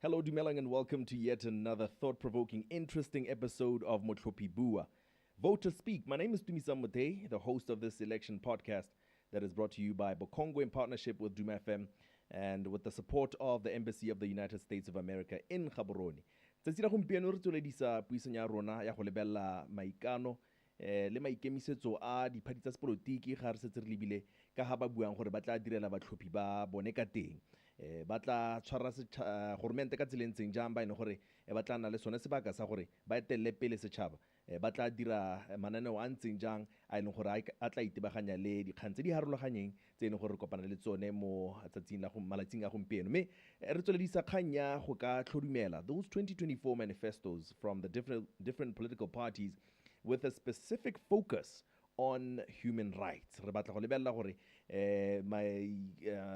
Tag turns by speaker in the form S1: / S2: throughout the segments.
S1: Hello, Dumelang, and welcome to yet another thought-provoking, interesting episode of Motlhophi BUA. Vote to speak. My name is Duma, the host of this election podcast that is brought to you by Bokongo in partnership with Duma FM and with the support of the Embassy of the United States of America in Gaborone. Tsatsi la gompieno re tsweledisa puisano ya rona ya go lebella maikano le maikemisetso a diphadi tsa sepolotiki ga re setse re lebile ka ha ba buang gore ba tla direla batlhophi ba bone ka teng. Ba tla tshwara goromente ka tseleng tseng jang ba ene gore ba tla nna le sone sebaka sa gore ba etelele pele setšhaba ba tla dira mananeo a ntseng jang a leng gore a tla itebaganya le dikgang tse di harologaneng tse e leng gore re kopana le tsone mo malatsing a gompieno mme re tsweledisa kgang ya go ka tlhodumela those 2024 manifestos from the different political parties with a specific focus on human rights. Re batla go lebella gore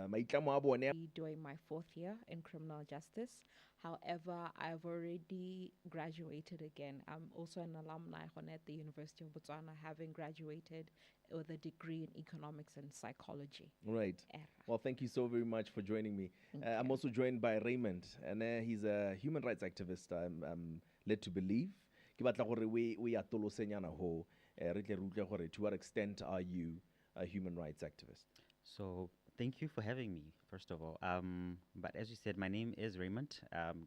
S1: maitlamo a bone
S2: doing my fourth year in criminal justice. However, I've already graduated again. I'm also an alumni at the University of Botswana, having graduated with a degree in economics and psychology.
S1: Right. Well, thank you so very much for joining me. I'm also joined by Raymond, and he's a human rights activist, I'm led to believe. Ke batla gore we atolosenyana ho re tle re utlwe gore to what extent are you a human rights activist?
S3: So thank you for having me, first of all. But as you said, my name is Raymond. And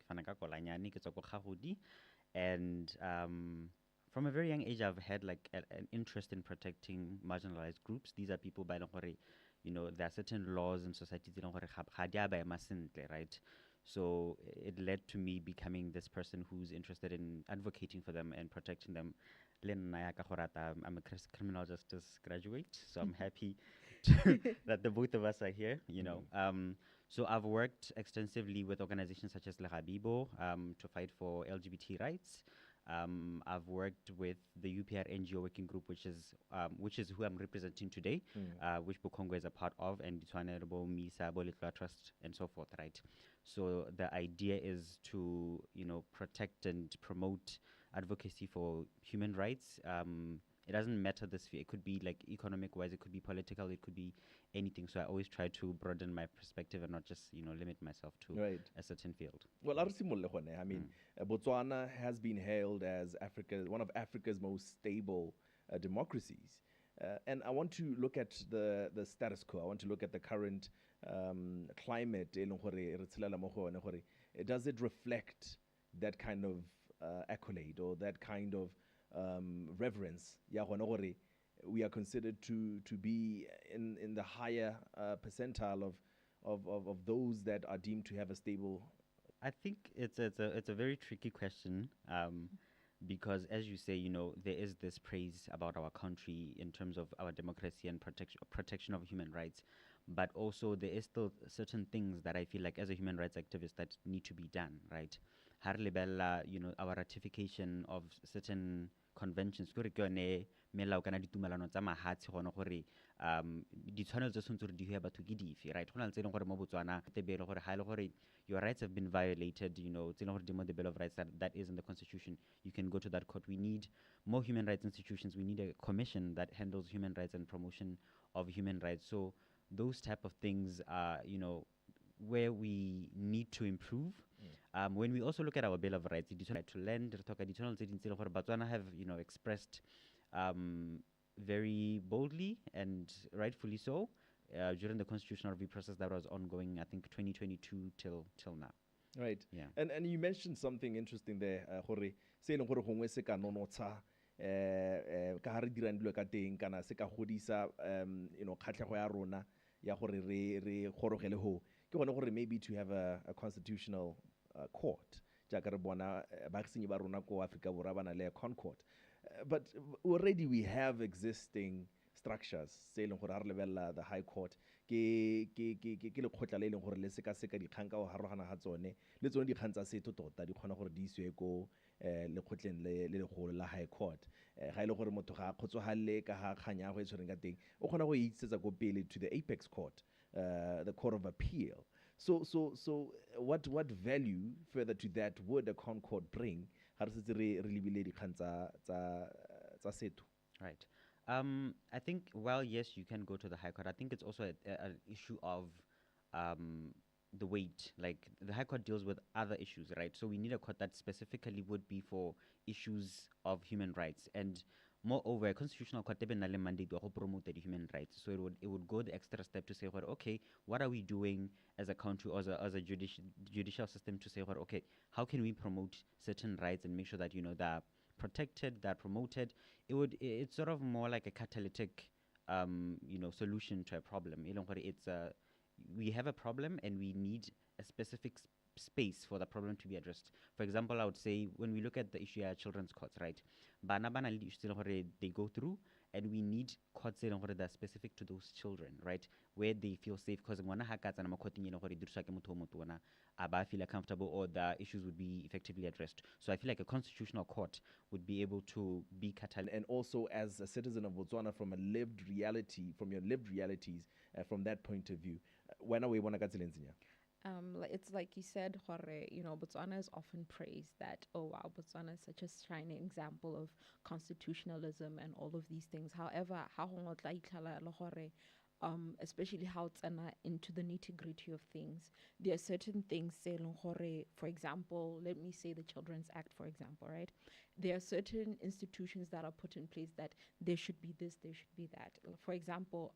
S3: from a very young age, I've had like an interest in protecting marginalized groups. These are people by there are certain laws in society, right? So it led to me becoming this person who's interested in advocating for them and protecting them. I'm a criminal justice graduate, so I'm happy that the both of us are here, So I've worked extensively with organizations such as Legabibo to fight for LGBT rights. I've worked with the UPR NGO working group, which is who I'm representing today, which Bokongo is a part of, and Ditshwanelo, Misa, Bolitwa Trust, and so forth, right? So the idea is to, protect and promote advocacy for human rights. It doesn't matter the sphere. It could be like economic-wise, it could be political, it could be anything. So I always try to broaden my perspective and not just, limit myself to a certain field.
S1: Well, I mean, Botswana has been hailed as one of Africa's most stable democracies. And I want to look at the status quo. I want to look at the current climate. Does it reflect that kind of accolade or that kind of reverence? We are considered to be in the higher percentile of those that are deemed to have a stable.
S3: I think it's a very tricky question. Because as you say, there is this praise about our country in terms of our democracy and protection of human rights. But also there is still certain things that I feel like as a human rights activist that need to be done, right? Our ratification of certain conventions melao kana ditumelano tsa mahatshe gone gore ditshwanelo tse tshwanetse gore di hwe batho ke dife, right? Go na le tse leng gore mo Botswana tebele gore ha ile gore your rights have been violated, tse leng gore di mo the Bill of Rights that is in the Constitution, you can go to that court. We need more human rights institutions. We need a commission that handles human rights and promotion of human rights. So those type of things are, where we need to improve. When we also look at our Bill of Rights, to land, Botswana have, expressed very boldly and rightfully so during the constitutional review process that was ongoing, I think 2022 till now.
S1: Right.
S3: Yeah.
S1: And you mentioned something interesting there. Se leng gore gongwe se ka nonotsha ka ha re dirang dilo ka teng kana se ka godisa kgatlhego ya rona ya gore re gorogele ho ke gone gore maybe to have a constitutional court jaaka re bona baagisenyi ba rona ko Africa Borwa ba na le Concord. But already we have existing structures se leng gore ha re lebella the high court ke lekgotla le leng gore le seka dikgang ka go harogana ga tsone le tsone dikgang tsa setho tota di kgona gore di iswe ko lekgotleng le legolo la high court ga ile gore motho ga kgotsogalle ka ga kganya go e tshwereng ka teng o kgona go itsetsa go pele to the apex court, the court of appeal. So what value further to that would a Concord bring ha re setse re lebile dikgang tsa setho?
S3: Right. I think, well, yes, you can go to the High Court. I think it's also an issue of the weight. Like the High Court deals with other issues, right? So we need a court that specifically would be for issues of human rights. And moreover, a constitutional court debe na le mandate to promote the human rights. So it would go the extra step to say, well, okay, what are we doing as a country or as a judicial system to say, well, okay, how can we promote certain rights and make sure that they're protected, they're promoted? It's sort of more like a catalytic solution to a problem. It's we have a problem and we need a specific space for the problem to be addressed. For example, I would say when we look at the issue of children's courts, right? Bana bana le issues they go through, and we need courts that are specific to those children, right? Where they feel safe, because ngwana ha ka tsana mo courting dirisa ke motho o motona, a ba feel comfortable, or the issues would be effectively addressed. So I feel like a constitutional court would be able to be catalytic.
S1: And also, as a citizen of Botswana, from your lived realities, from that point of view, when are we want to
S2: It's like you said, Jorge, Botswana is often praised that, oh wow, Botswana is such a shining example of constitutionalism and all of these things. However, especially how it's into the nitty-gritty of things, there are certain things, say, for example, let me say the Children's Act, for example, right? There are certain institutions that are put in place that there should be this, there should be that. For example,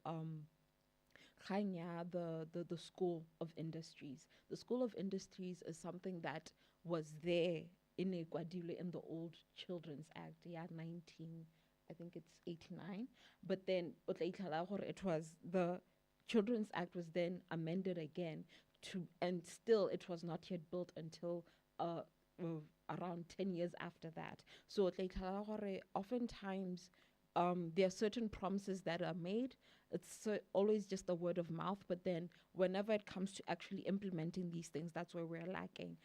S2: Kanya, the School of Industries. The School of Industries is something that was there in Eguadile in the old Children's Act, 89. But then it was the Children's Act was then amended again and still it was not yet built until around 10 years after that. So oftentimes there are certain promises that are made. It's always just a word of mouth, but then whenever it comes to actually implementing these things, that's where we're lacking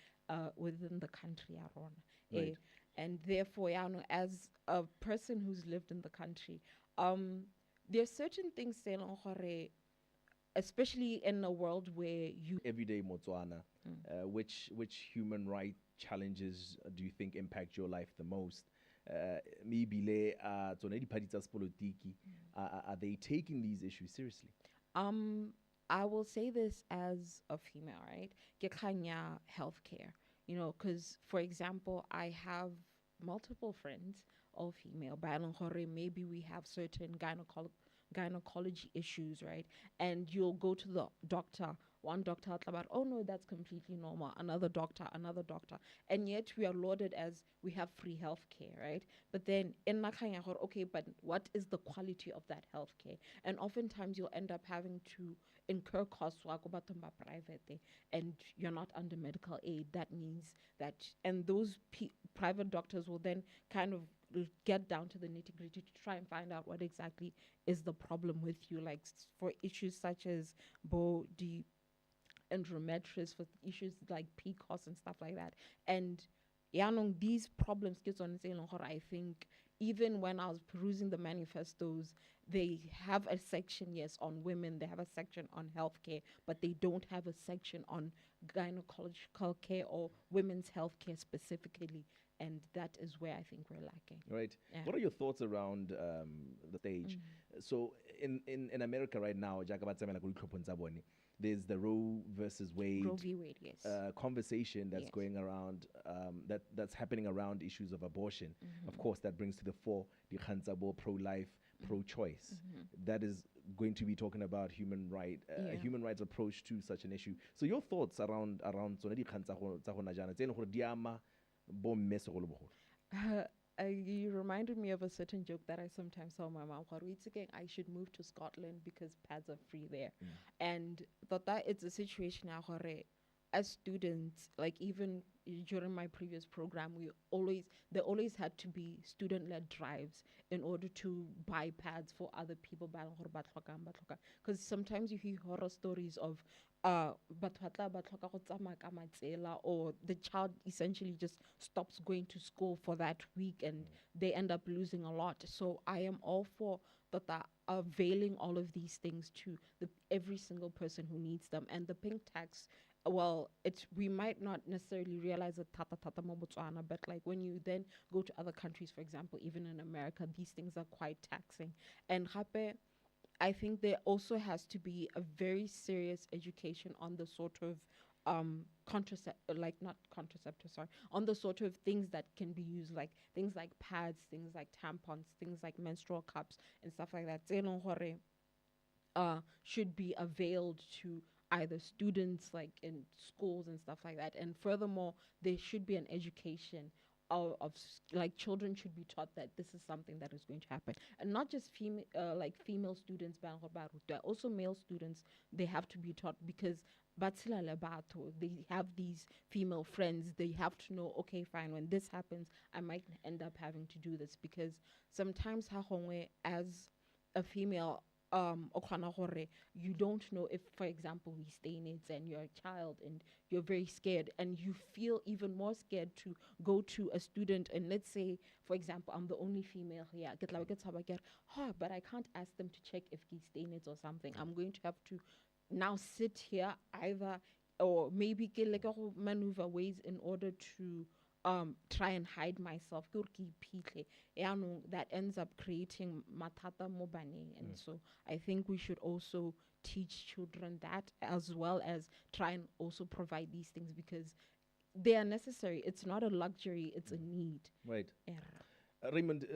S2: within the country, Aaron.
S1: Right.
S2: And therefore, as a person who's lived in the country, there are certain things, especially in a world where you...
S1: Everyday Motswana, which human right challenges do you think impact your life the most? Maybe are they taking these issues seriously?
S2: I will say this as a female, right? Gekanya healthcare, because for example, I have multiple friends, all female, maybe we have certain gynecology issues, right? And you'll go to the doctor. One doctor about, oh no, that's completely normal. Another doctor. And yet we are lauded as we have free healthcare, right? But then in Nakanya, okay, but what is the quality of that healthcare? And oftentimes you'll end up having to incur costs private, and you're not under medical aid. That means that, and those private doctors will then kind of get down to the nitty-gritty to try and find out what exactly is the problem with you, like for issues such as the endometriosis, for issues like PCOS and stuff like that. And these problems I think even when I was perusing the manifestos, they have a section, yes, on women, they have a section on healthcare, but they don't have a section on gynecological care or women's healthcare specifically. And that is where I think we're lacking.
S1: Right.
S2: Yeah.
S1: What are your thoughts around the stage? So in America right now, there's the Roe versus Wade,
S2: Roe v. Wade, yes.
S1: Conversation that's
S2: Yes.
S1: going around, that's happening around issues of abortion. Of course, that brings to the fore the Khanzabo pro-life, pro-choice. That is going to be talking about human rights approach to such an issue. So your thoughts around
S2: You reminded me of a certain joke that I sometimes tell my mom. I should move to Scotland because pads are free there. And that it's a situation now where as students, like even during my previous program, there always had to be student-led drives in order to buy pads for other people. Because sometimes you hear horror stories of or the child essentially just stops going to school for that week and they end up losing a lot. So I am all for that availing all of these things to every single person who needs them. And the pink tax, well, we might not necessarily realize it mo Botswana, but like when you then go to other countries, for example, even in America, these things are quite taxing. And I think there also has to be a very serious education on the sort of like not contraceptive, sorry, on the sort of things that can be used, like things like pads, things like tampons, things like menstrual cups and stuff like that, tse leng gore, should be availed to either students like in schools and stuff like that. And furthermore, there should be an education like children should be taught that this is something that is going to happen, and not just like female students, also male students. They have to be taught because batsila le batho, they have these female friends. They have to know, okay, fine, when this happens, I might end up having to do this, because sometimes as a female, o kgona gore you don't know if, for example, we stay needs and you're a child and you're very scared and you feel even more scared to go to a student, and let's say, for example, I'm the only female here, but I can't ask them to check if he stay needs or something. I'm going to have to now sit here either, or maybe maneuver ways in order to try and hide myself. That ends up creating matata mo baneng. And so I think we should also teach children that, as well as try and also provide these things, because they are necessary. It's not a luxury, it's a need.
S1: Right. Raymond,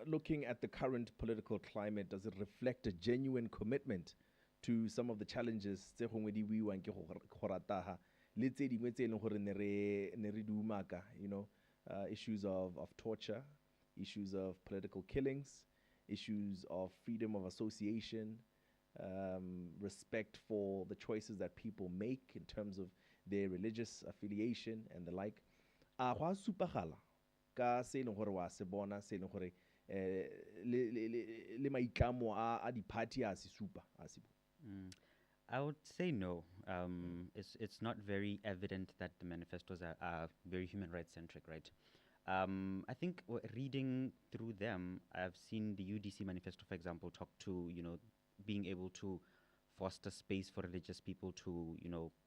S1: looking at the current political climate, does it reflect a genuine commitment to some of the challenges tse gongwe di buiwang ke go rataga le tse dingwe tse leng gore ne re di umaka, issues of torture, issues of political killings, issues of freedom of association, respect for the choices that people make in terms of their religious affiliation and the like. A go a supagala ka se leng gore wa se bona, se leng gore le maitlamo a di-party a se supa a se.
S3: I would say no. It's not very evident that the manifestos are very human rights centric, right? I think reading through them, I've seen the UDC manifesto, for example, talk to, being able to foster space for religious people to,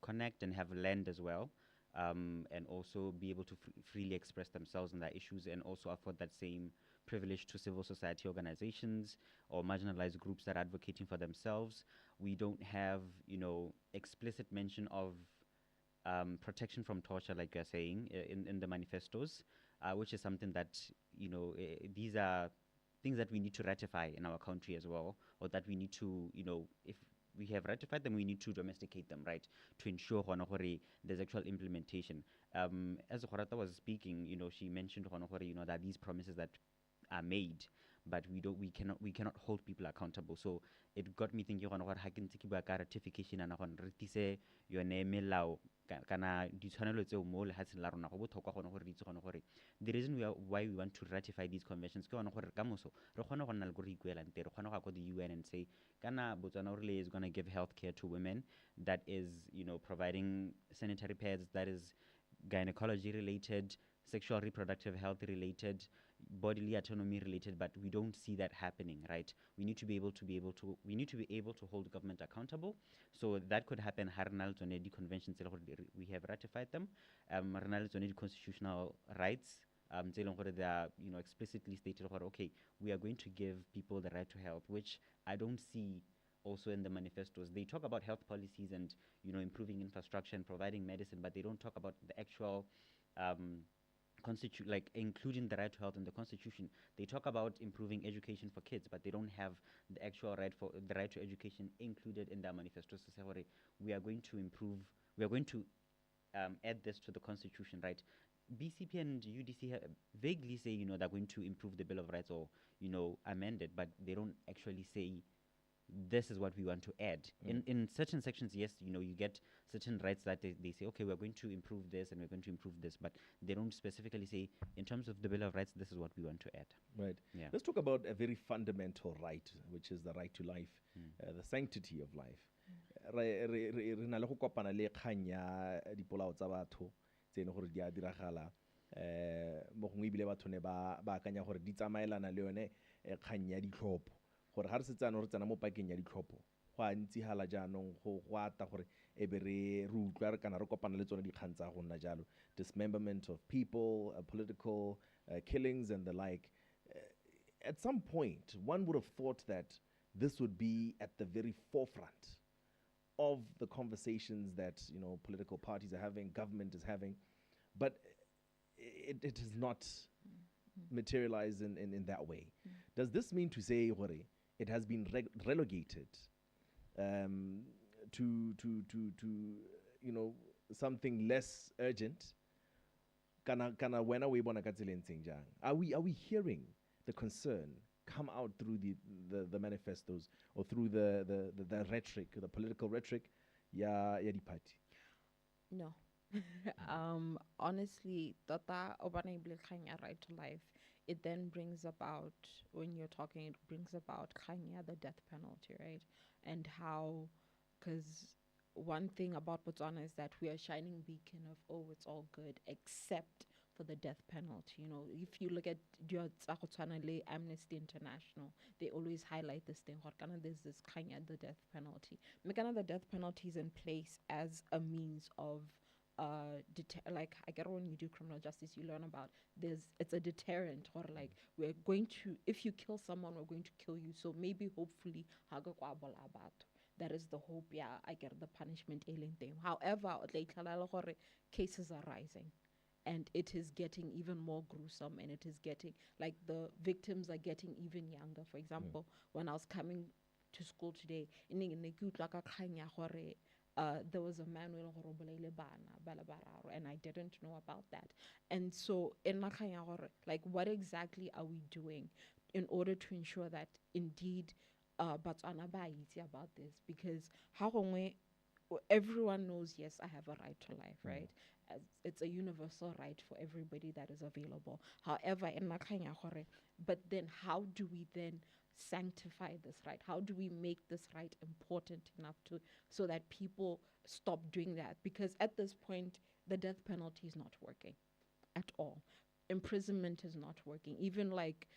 S3: connect and have land as well, and also be able to freely express themselves on their issues, and also afford that same privilege to civil society organizations or marginalized groups that are advocating for themselves. We don't have, explicit mention of protection from torture, like you're saying, in the manifestos, which is something that, these are things that we need to ratify in our country as well, or that we need to, if we have ratified them, we need to domesticate them, right, to ensure there's actual implementation. As Horata was speaking, she mentioned that these promises that are made, but we cannot hold people accountable. So it got me thinking ratification and yone melao kana ditshwanelo tseo mo lehatsheng la rona go botlhokwa gone gore di itse gone gore the reason why we want to ratify these conventions ke gone gore ka moso re kgone go nna le go re ikuelang teng, re kgone go go the UN and say kana Botswana o rile is going to give health care to women, that is, providing sanitary pads, that is gynecology related, sexual reproductive health related, bodily autonomy related, but we don't see that happening, right? We need to be able to hold government accountable. So that could happen. The conventions we have ratified them. The constitutional rights. They are, explicitly stated. Okay, we are going to give people the right to health, which I don't see also in the manifestos. They talk about health policies and improving infrastructure and providing medicine, but they don't talk about the actual like including the right to health in the constitution. They talk about improving education for kids, but they don't have the actual right to education included in their manifestos. To say, we are going to add this to the constitution, right? BCP and UDC vaguely say, they're going to improve the Bill of Rights or, amend it, but they don't actually say this is what we want to add. In certain sections, yes, you get certain rights that they say, okay, we're going to improve this and we're going to improve this, but they don't specifically say, in terms of the Bill of Rights, this is what we want to add.
S1: Right.
S3: Yeah.
S1: Let's talk about a very fundamental right, which is the right to life, the sanctity of life. Re na le go kopana le kgang ya dipolao tsa batho tse ne gore di a diragala mo gongwe ibile batho ne ba akanya gore di tsamaelana le yone kgang ya ditlhopho, gore ga re setsana re tsena mo pakeng ya ditlhopho go a ntsi hala jaanong go ata gore e be re utlwa re kana re kopana le tsone dikgang tsa go nna jalo, dismemberment of people, political killings and the like. At some point, one would have thought that this would be at the very forefront of the conversations that political parties are having, government is having, but it has not materialized in that way. Does this mean to say it has been relegated to something less urgent? Kana wena we bona ka tseleng tseng jang? Are we hearing the concern come out through the manifestos or through the rhetoric, the political rhetoric ya di party?
S2: No. Honestly, Tata Obana Kanya right to life, it then brings about, when you're talking, it brings about Kanya, the death penalty, right? And how, because one thing about Botswana is that we are shining beacon of, oh, it's all good, except for the death penalty. If you look at Amnesty International, they always highlight this thing. There's this Kanya, the death penalty. The death penalty is in place as a means of like I get when you do criminal justice, you learn about it's a deterrent, or like we're going to, if you kill someone, we're going to kill you. So maybe hopefully that is the hope. Yeah, I get the punishment alien thing. However, cases are rising, and it is getting even more gruesome, and it is getting like the victims are getting even younger. For example, when I was coming to school today, there was a man and I didn't know about that. And so like what exactly are we doing in order to ensure that indeed Botswana ba itse about this? Because everyone knows, yes, I have a right to life, right? As it's a universal right for everybody that is available. However, but then how do we then sanctify this right? How do we make this right important enough so that people stop doing that? Because at this point, the death penalty is not working at all. Imprisonment is not working. Even like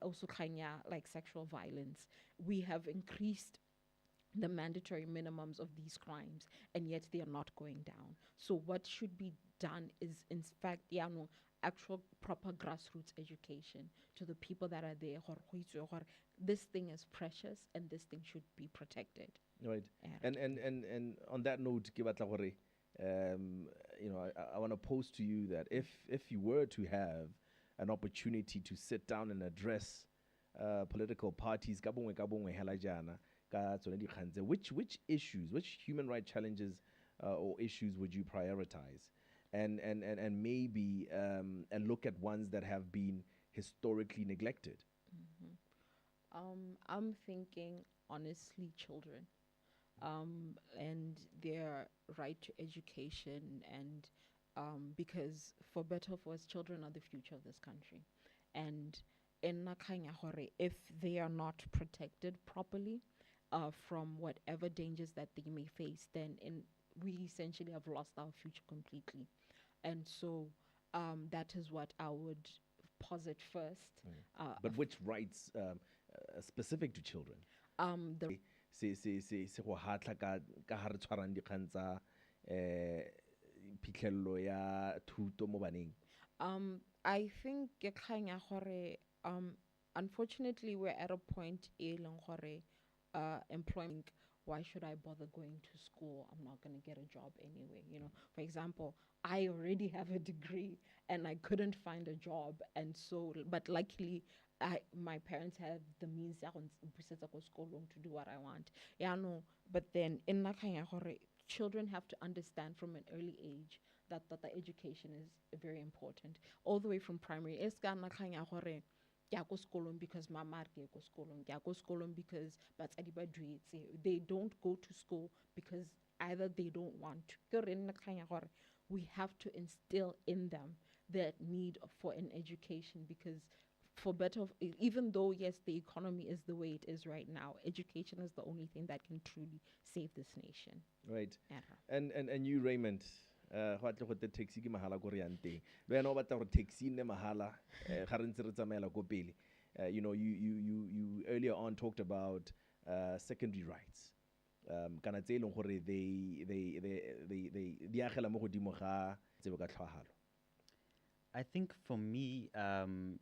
S2: also like sexual violence, we have increased the mandatory minimums of these crimes, and yet they are not going down. So what should be done is, in fact, actual proper grassroots education to the people that are there. This thing is precious, and this thing should be protected.
S1: Right. And on that note, I want to pose to you that if you were to have an opportunity to sit down and address political parties, which issues, which human rights challenges or issues would you prioritize? And maybe and look at ones that have been historically neglected.
S2: I'm thinking, honestly, children, and their right to education, and because for better or for worse, children are the future of this country, and if they are not protected properly from whatever dangers that they may face, then we essentially have lost our future completely. And so that is what I would posit first.
S1: But which rights specific to children?
S2: I think unfortunately we're at a point employment. Why should I bother going to school? I'm not going to get a job anyway. For example, I already have a degree and I couldn't find a job, and so, but luckily my parents have the means to do what I want. But then in children have to understand from an early age that the education is very important, all the way from primary. Because mama because they don't go to school because either they don't want to. We have to instill in them that need for an education, because for better, even though yes, the economy is the way it is right now, education is the only thing that can truly save this nation.
S1: Right. And you, Raymond, taxi mahala ko re yang teng le wena o batla gore taxi ne mahala ga re ntse re tsamaela ko pele. You earlier on talked about secondary rights, kana tse eleng gore they agela mo godimo ga tsebo ka tlhagalo.
S3: I think for me,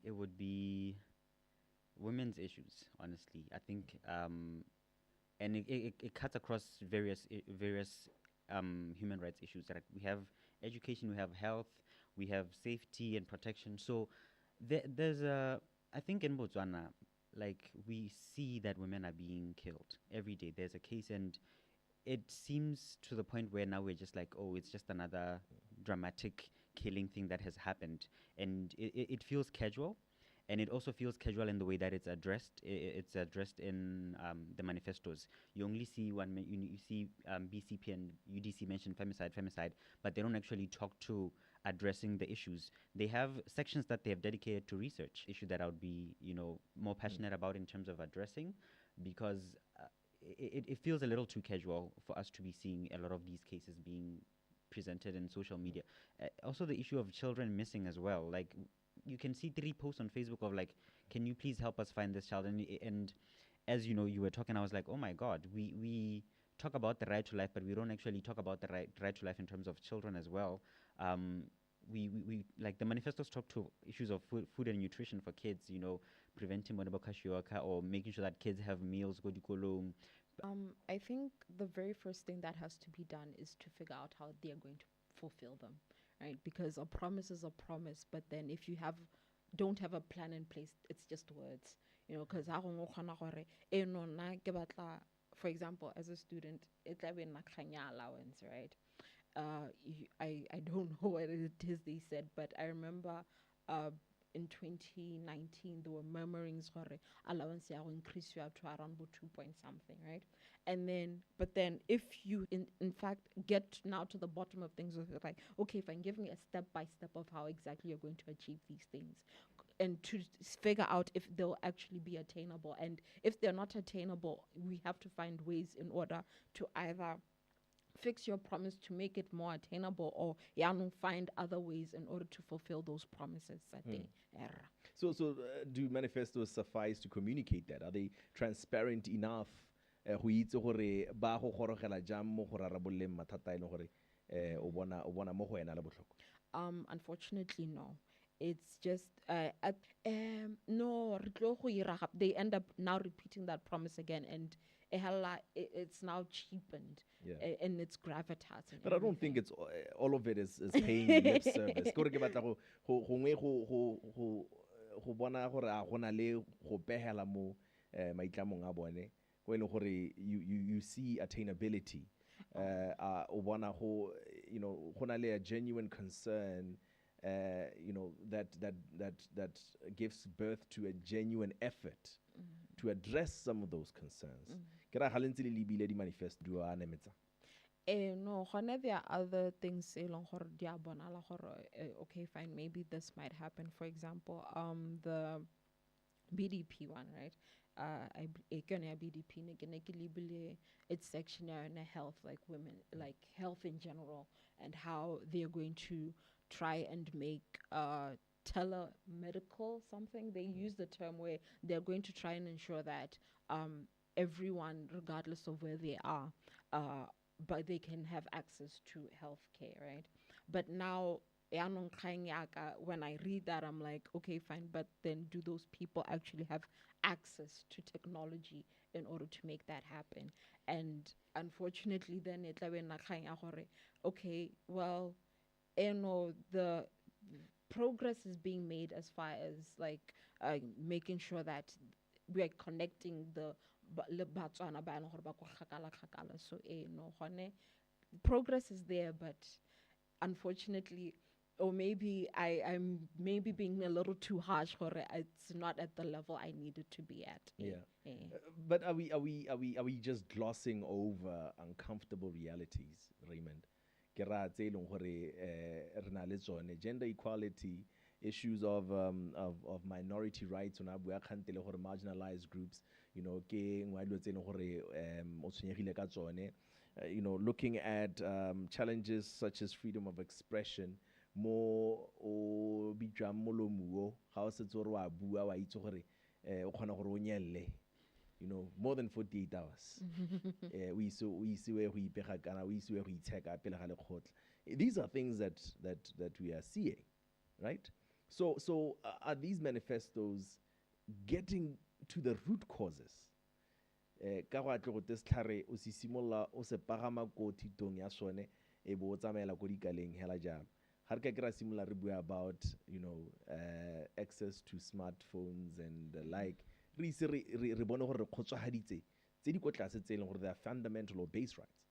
S3: it would be women's issues, honestly. I think and it cuts across various human rights issues. Right? We have education, we have health, we have safety and protection. So there's a, I think in Botswana, like we see that women are being killed every day. There's a case, and it seems to the point where now we're just like, oh, it's just another dramatic killing thing that has happened, and it feels casual, and it also feels casual in the way that it's addressed. It's addressed in the manifestos. You only see you see BCP and UDC mention femicide, but they don't actually talk to addressing the issues. They have sections that they have dedicated to research, issue that I would be, more passionate about in terms of addressing, because it feels a little too casual for us to be seeing a lot of these cases being presented in social media. Also, the issue of children missing as well. Like, you can see 3 posts on Facebook of like, can you please help us find this child? And as you know, you were talking, I was like, oh my God, we talk about the right to life, but we don't actually talk about the right to life in terms of children as well. We like the manifestos talk to issues of food and nutrition for kids, preventing Kashiwaka, or making sure that kids have meals, go to kolong.
S2: I think the very first thing that has to be done is to figure out how they are going to fulfill them, right? Because a promise is a promise, but then if you don't have a plan in place, it's just words, because for example, as a student, it's like allowance, right? I don't know what it is they said, but I remember in 2019 there were murmurings for allowance will increase you up to around 2 point something, right? But then if you in fact get now to the bottom of things, like, okay, fine, give me a step by step of how exactly you're going to achieve these things, and to figure out if they'll actually be attainable. And if they're not attainable, we have to find ways in order to either fix your promise to make it more attainable, or find other ways in order to fulfill those promises that they err.
S1: So do manifestos suffice to communicate that? Are they transparent enough? Go itse gore ba go gorogela jang mo go raraboleng mathata e le gore o bona mo go ena le botlhokwa?
S2: Unfortunately, no. It's just no, they end up now repeating that promise again, and it's now cheapened, and it's gravitas.
S1: But I don't think it's all of it is paying lip service. Go ke batla go bona gore a gona le go pehela mo maitlamong a bone go ile gore you see attainability. O bona go gona le a genuine concern, that gives birth to a genuine effort to address some of those concerns. Ke ra galentse le lebile di manifest do a nemetsa.
S2: No, there are other things okay, fine, maybe this might happen. For example, the BDP one, right? BDP it's section on health, like women, like health in general, and how they're going to try and make telemedical something. They use the term where they're going to try and ensure that everyone, regardless of where they are, but they can have access to health care, right? But now, when I read that, I'm like, okay, fine, but then do those people actually have access to technology in order to make that happen? And unfortunately, then it's like, okay, well, the progress is being made as far as like making sure that we are connecting the Botswana ba no gore ba kwa kgakala. So progress is there, but unfortunately, or maybe I'm maybe being a little too harsh for it. It's not at the level I needed to be at.
S1: But are we just glossing over uncomfortable realities, Raymond? Gender equality, issues of minority rights, marginalized groups, looking at challenges such as freedom of expression, more more than 48 hours. These are things that we are seeing, right? So are these manifestos getting to the root causes? ka go atle go testlhare o se simolla o se pagama ko thitong ya sone e bo o tsamaela ko dikaleng hela jalo ga re ka kry-a simolla re bua about access to smartphones and the like re ise re bone gore re kgotswahaditse tse di ko tlase tse e leng gore they are fundamental or base rights.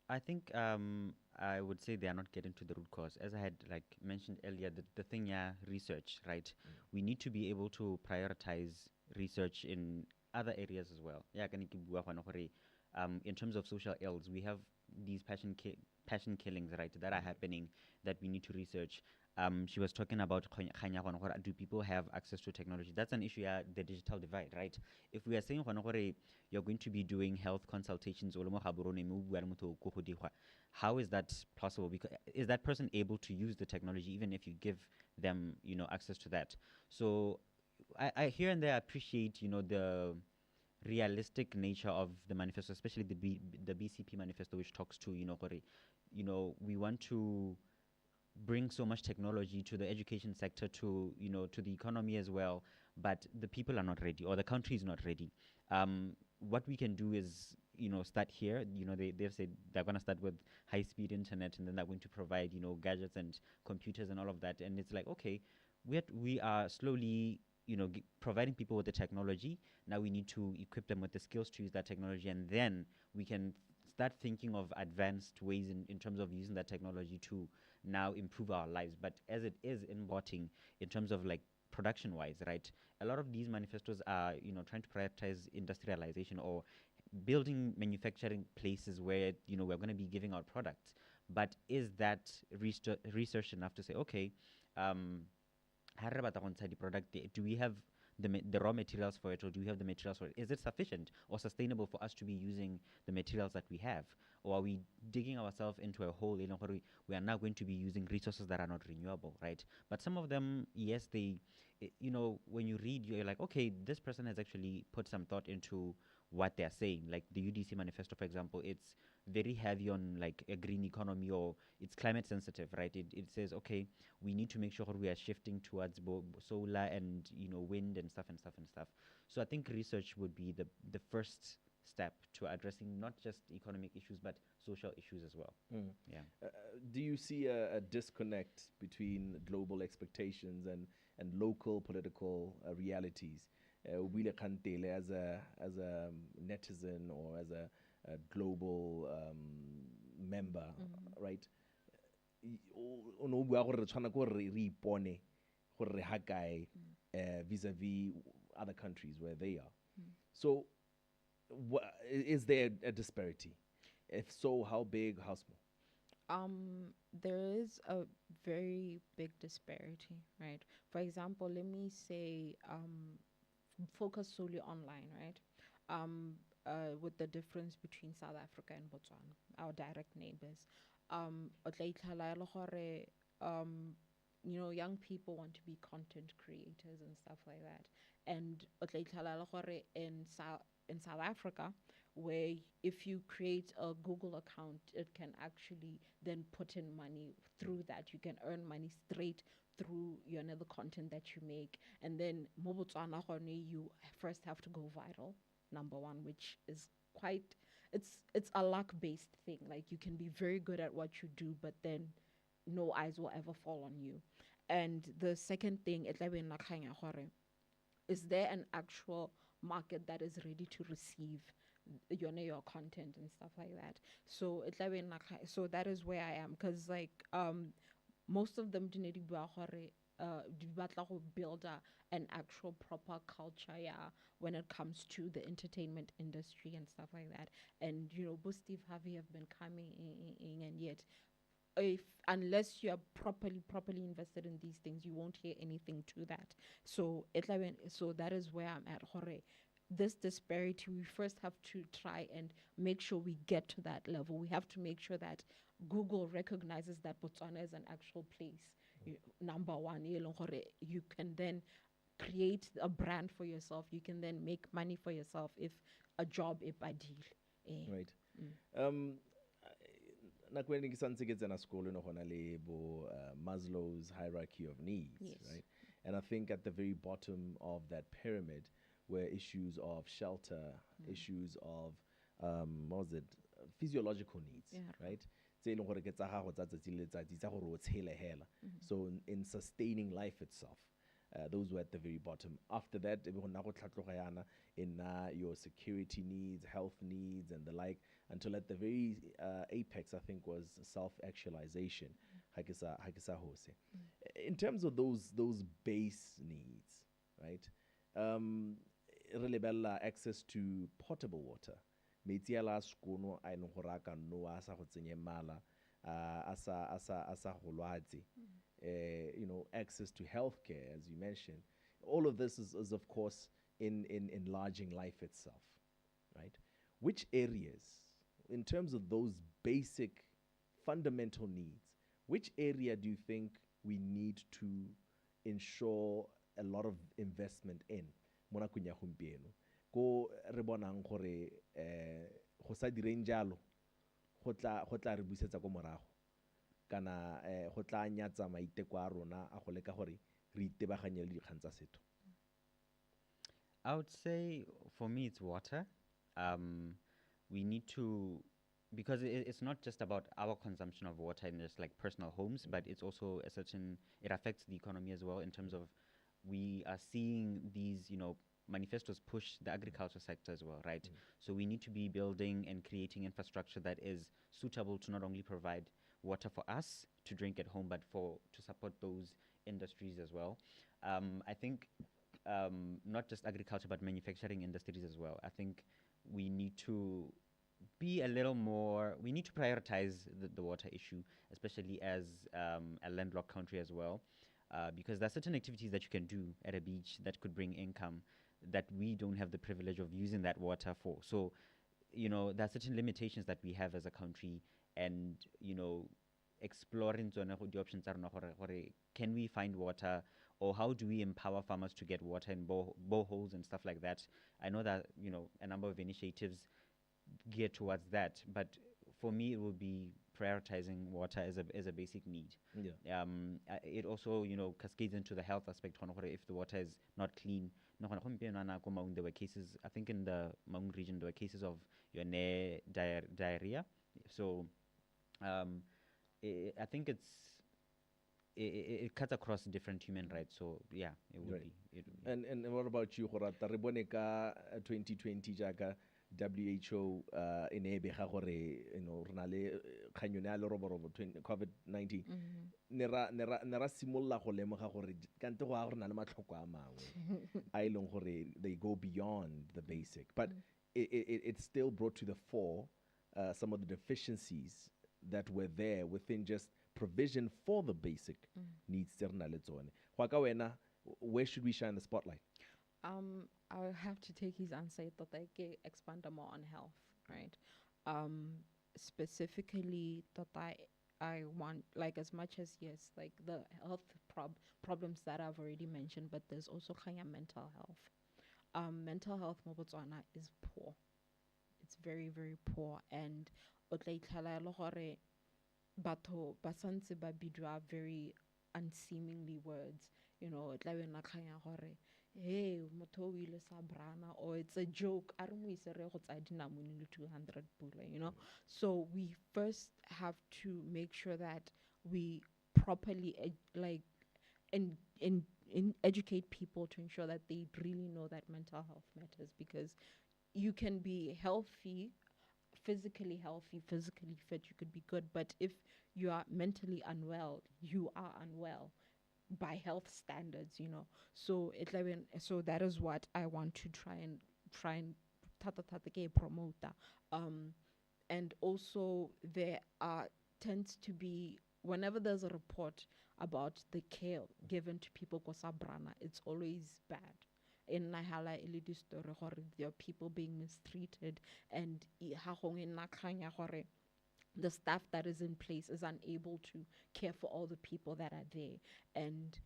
S3: I think I would say they are not getting to the root cause. As I had like mentioned earlier, the thing, research, right? We need to be able to prioritize research in other areas as well. Yeah, in terms of social ills, we have these passion killings, right, that are happening that we need to research. She was talking about do people have access to technology? That's an issue, the digital divide, right? If we are saying you're going to be doing health consultations, how is that possible? Because is that person able to use the technology even if you give them, access to that? So I here and there appreciate, the realistic nature of the manifesto, especially the BCP manifesto, which talks to, we want to bring so much technology to the education sector, to to the economy as well, but the people are not ready, or the country is not ready. What we can do is start here. They've said they're going to start with high-speed internet, and then they're going to provide gadgets and computers and all of that. And it's like, okay, we are slowly providing people with the technology. Now we need to equip them with the skills to use that technology, and then we can start thinking of advanced ways in terms of using that technology to now improve our lives. But as it is in botting, in terms of like production wise, right, a lot of these manifestos are trying to prioritize industrialization or building manufacturing places where we're going to be giving out products. But is that research enough to say, okay, do we have the raw materials for it, or do we have the materials for it? Is it sufficient or sustainable for us to be using the materials that we have? Or are we digging ourselves into a hole, where we are now going to be using resources that are not renewable, right? But some of them, yes, when you read, you're like, okay, this person has actually put some thought into what they're saying. Like the UDC manifesto, for example, it's very heavy on like a green economy, or it's climate sensitive, right? It says, okay, we need to make sure we are shifting towards solar and wind and stuff. So I think research would be the first step to addressing not just economic issues but social issues as well. Yeah.
S1: Do you see a disconnect between global expectations and local political realities? Wile Kantele as a netizen or as a global member, right? O no bua gore re tshwana go re ipone gore re ha kae vis-a-vis other countries where they are. So is there a disparity? If so, how big, how small?
S2: There is a very big disparity, right? For example, let me say focus solely online, right? With the difference between South Africa and Botswana, our direct neighbors. Young people want to be content creators and stuff like that. And in South Africa, where if you create a Google account, it can actually then put in money through that. You can earn money straight through the content that you make. And then you first have to go viral, number one, which is it's a luck-based thing. Like you can be very good at what you do, but then no eyes will ever fall on you. And the second thing, is there an actual market that is ready to receive your content and stuff like that? So so that is where I am, because like most of them build an actual proper culture, when it comes to the entertainment industry and stuff like that. And Steve Harvey have been coming in, and yet unless you are properly invested in these things, you won't hear anything to that. So that is where I'm at. This disparity, we first have to try and make sure we get to that level. We have to make sure that Google recognizes that Botswana is an actual place. Number one, you can then create a brand for yourself. You can then make money for yourself if a job deal.
S1: Right. When ke santse ke tsena sekolo no gona le bo Maslow's hierarchy of needs,
S2: Yes.
S1: right? And I think at the very bottom of that pyramid were issues of shelter, issues of what was it, physiological needs, right? Tse e leng gore ke tsa gago tsa tsatsi le letsatsi tsa gore o tshele hela. So in sustaining life itself, those were at the very bottom. After that, in your security needs, health needs, and the like, until at the very apex, I think, was self-actualization. In terms of those base needs, right? Re lebella access to potable water. Metsi a la skono a eno gore a ka no a sa go tsenye mala, a sa go lwatse. Access to healthcare, as you mentioned. All of this is of course, in enlarging life itself, right? Which areas, in terms of those basic fundamental needs, which area do you think we need to ensure a lot of investment in? Mona kunya gompieno ko re bonang gore go sa direng jalo go tla re busetsa ko morago, kana go tla nyatsa maiteko a rona a go leka gore re itebaganye le dikgang tsa setho.
S3: I would say for me it's water. We need to, because it's not just about our consumption of water in just like personal homes, but it's also it affects the economy as well, in terms of we are seeing these, manifestos push the agriculture sector as well, right? So we need to be building and creating infrastructure that is suitable to not only provide water for us to drink at home, but to support those industries as well. I think not just agriculture, but manufacturing industries as well. I think we need to be a little more, we need to prioritize the water issue, especially as a landlocked country as well, because there are certain activities that you can do at a beach that could bring income that we don't have the privilege of using that water for. So, there are certain limitations that we have as a country, and, exploring the options are can we find water, or how do we empower farmers to get water in boreholes and stuff like that. I know that, a number of initiatives geared towards that, but for me it will be prioritizing water as a basic need. It also, cascades into the health aspect. If the water is not clean, there were cases, I think in the Maung region, there were cases of diarrhea. So I think it cuts across different human rights. So yeah, it would be.
S1: And what about you, Horata? Re bone ka 2020 jaaka WHO in ebega gore re na le kganyone ya leroborobo COVID-19. Ne ra simolla go lemoga gore kante go a gore na le matlhoko a mangwe a ileng gore they go beyond the basic, but it still brought to the fore some of the deficiencies that were there within just provision for the basic needs. Where should we shine the spotlight?
S2: I'll have to take his answer that I expand more on health, right? Specifically that I want, like, as much as yes, like the health problems that I've already mentioned, but there's also mental health. Mental health in Botswana is poor. It's very, very poor, and batho ba santse ba bidwa very unseemingly words, hey, motho o ile sa brana, or it's a joke. I don't know, 200 pula, So we first have to make sure that we properly educate people to ensure that they really know that mental health matters, because you can be healthy, physically fit, you could be good, but if you are mentally unwell, you are unwell by health standards, So so that is what I want to try and promote that. And also there tends to be, whenever there's a report about the care given to people kosabrana, it's always bad. In Nahala Elidi story, there are people being mistreated, and the staff that is in place is unable to care for all the people that are there. And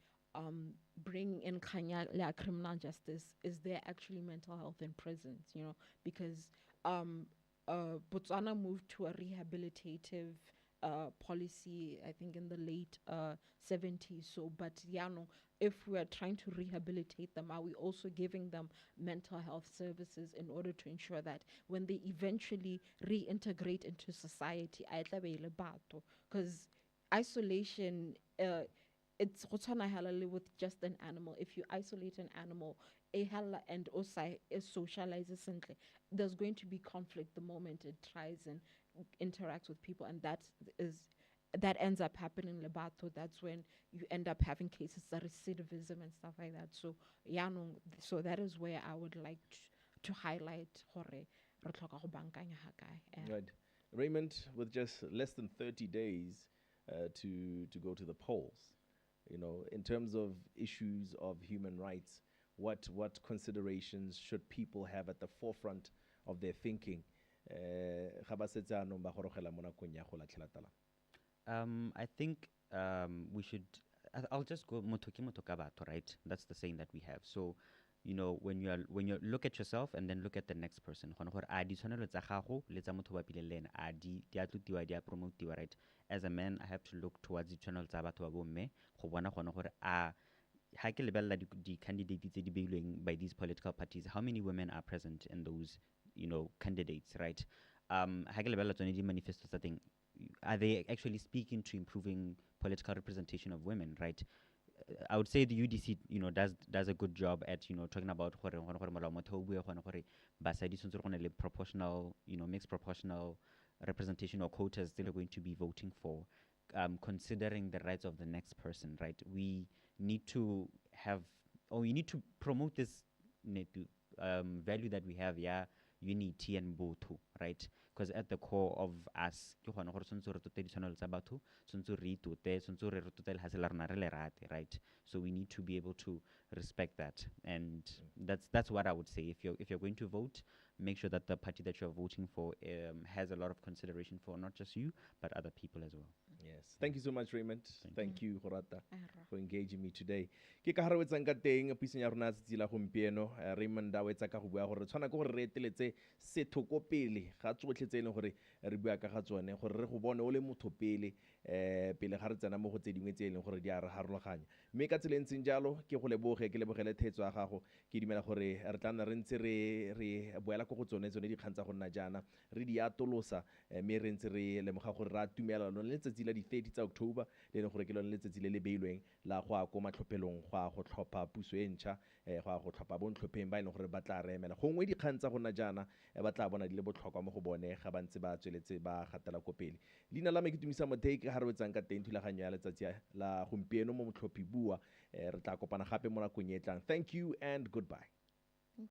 S2: bringing in criminal justice, is there actually mental health in prisons, because Botswana moved to a rehabilitative policy, I think in the late 70s. So, but yeah, no, if we are trying to rehabilitate them, are we also giving them mental health services in order to ensure that when they eventually reintegrate into society, because isolation, it's go tshwana hela le with just an animal. If you isolate an animal, and also socialize sentle, there's going to be conflict the moment it tries and interacts with people, and that ends up happening in Lebato. That's when you end up having cases of recidivism and stuff like that. So yeah, no, so that is where I would like to highlight hore re tlhoka go bankanya ha kae.
S1: Right. Raymond, with just less than 30 days to go to the polls, in terms of issues of human rights, what considerations should people have at the forefront of their thinking?
S3: I think we should. I'll just go motoki motokabato, right? That's the saying that we have. So, when you look at yourself and then look at the next person, right? As a man, I have to look towards the channel tsa batho ba bomme go bona gore ha ke lebella di candidates tse di beilweng by these political parties, how many women are present in those candidates, right? Ha ke lebella tsone di manifestos tsa teng, are they actually speaking to improving political representation of women, right? I would say the UDC, does a good job at, talking about proportional, mixed proportional representation or quotas they're going to be voting for, considering the rights of the next person, right? We need to promote this value that we have, unity and both, right? Because at the core of us, right? So we need to be able to respect that, and that's what I would say. If you're going to vote, make sure that the party that you're voting for has a lot of consideration for not just you but other people as well.
S1: Yes. Thank you so much, Raymond. Thank you, Horata, for engaging me today. Ke ka hare wetsang ka teng puisong ya rona tsi la gompieno, Raymond a wetsa ka go bua gore tshwana go re eteletse setho ko pele ga tsotlhe tse gore re bua ka ga tsone gore re go bone o le motho pele ga re tsena mo go tse dingwe tse gore di a re harologanya. Mme ka tsela ntseng jalo ke go leboge ke lebogele thetso ya gago, ke dimela gore re tla nna re ntse re boela go tsone di kgantsa go nna jana re di atolosa, mme re ntse re lemoga gore ra tumela le letsatsi la di 30 tsa October le gore ke lone letsatsi le le beilweng la go a go matlhophelong go tlhopha puso e ntšha, go tlhopha bontlhopheng ba gore ba tla re emela gongwe di kgantsa go nna jana ba tla bona di le botlhokwa mo go bone ga ba ntse ba tsweletse ba gatela ko pele. Leina la me ke Tumisa Mothei, ke ga re wetsang ka teng thulaganyo ya letsatsi la gompieno mo Motlhophi BUA. Re tla kopana gape mo nakong e tlang. Thank you and goodbye.